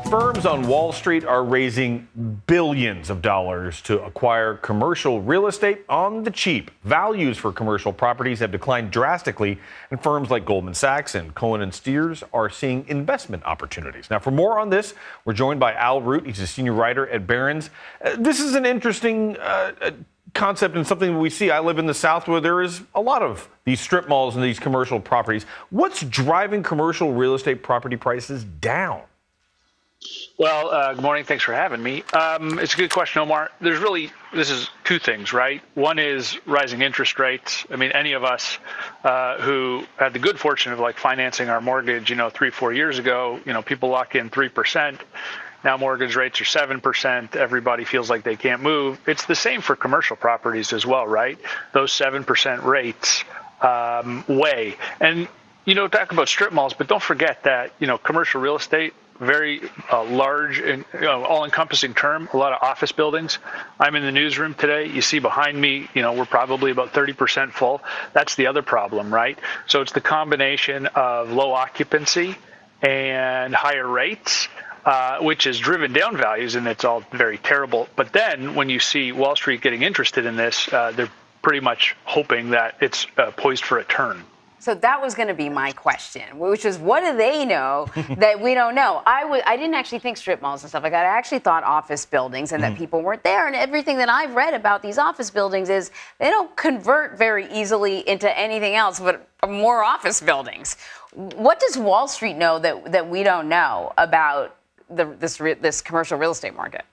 Firms on Wall Street are raising billions of dollars to acquire commercial real estate on the cheap. Values for commercial properties have declined drastically, and firms like Goldman Sachs and Cohen & Steers are seeing investment opportunities. Now, for more on this, we're joined by Al Root. He's a senior writer at Barron's. This is an interesting concept and something we see. I live in the South where there is a lot of these strip malls and these commercial properties. What's driving commercial real estate property prices down? Well, good morning. Thanks for having me. It's a good question, Omar. This is two things, right? One is rising interest rates. I mean, any of us who had the good fortune of financing our mortgage, 3-4 years ago, people lock in 3%. Now mortgage rates are 7%. Everybody feels like they can't move. It's the same for commercial properties as well, right? Those 7% rates weigh. And, talk about strip malls, but don't forget that, commercial real estate, very large and all-encompassing term, a lot of office buildings. I'm in the newsroom today. You see behind me, we're probably about 30% full. That's the other problem, right? So it's the combination of low occupancy and higher rates, which has driven down values, and it's all very terrible. But then when you see Wall Street getting interested in this, they're pretty much hoping that it's poised for a turn. So that was going to be my question, which is, what do they know that we don't know? I didn't actually think strip malls and stuff like that. I actually thought office buildings and that people weren't there. And everything that I've read about these office buildings is they don't convert very easily into anything else but more office buildings. What does Wall Street know that we don't know about this commercial real estate market?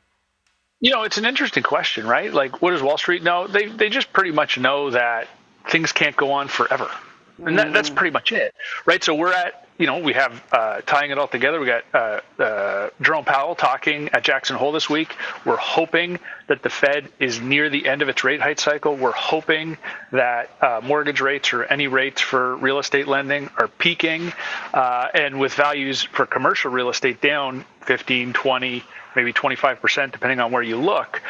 It's an interesting question, right? What does Wall Street know? They just pretty much know that things can't go on forever. And that's pretty much it, right? So we're at, we have, tying it all together, we got Jerome Powell talking at Jackson Hole this week. We're hoping that the Fed is near the end of its rate hike cycle. We're hoping that mortgage rates or any rates for real estate lending are peaking. And with values for commercial real estate down 15, 20, maybe 25%, depending on where you look,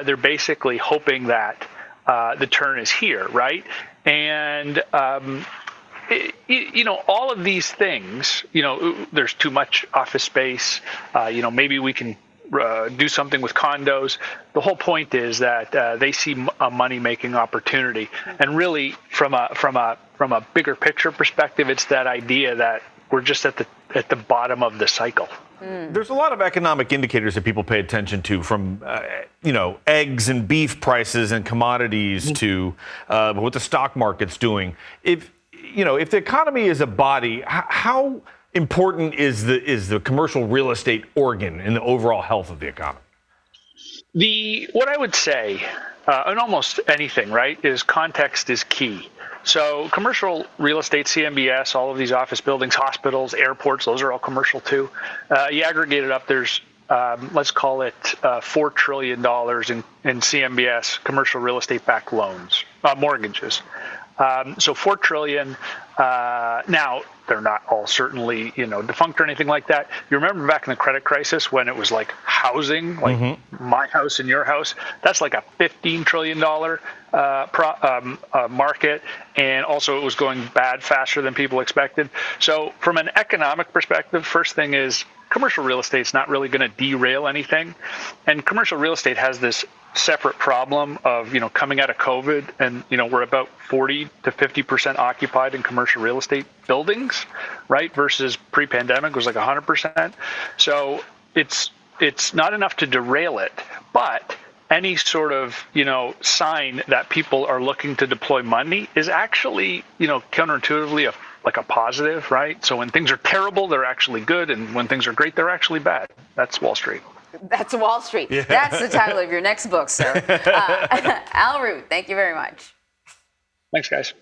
they're basically hoping that the turn is here, right? And, all of these things, there's too much office space, maybe we can do something with condos. The whole point is that they see a money-making opportunity. And really, from a bigger picture perspective, it's that idea that we're just at the bottom of the cycle. There's a lot of economic indicators that people pay attention to, from eggs and beef prices and commodities to what the stock market's doing. If the economy is a body, how important is the commercial real estate organ in the overall health of the economy? What I would say, in almost anything, right, is context is key. So commercial real estate, CMBS, all of these office buildings, hospitals, airports, those are all commercial too. You aggregate it up, there's, let's call it $4 trillion in CMBS, commercial real estate backed loans, mortgages. So $4 trillion. Now, they're not all certainly, defunct or anything like that. You remember back in the credit crisis when it was like housing, my house and your house? That's like a $15 trillion market. And also it was going bad faster than people expected. So from an economic perspective, first thing is commercial real estate's not really going to derail anything. And commercial real estate has this separate problem of, coming out of COVID, and, we're about 40 to 50% occupied in commercial real estate buildings, right? Versus pre-pandemic was like 100%. So it's not enough to derail it, but any sort of, sign that people are looking to deploy money is actually, counterintuitively a positive, right? So when things are terrible, they're actually good. And when things are great, they're actually bad. That's Wall Street. That's Wall Street. Yeah. That's the title of your next book, sir. Al Root, thank you very much. Thanks, guys.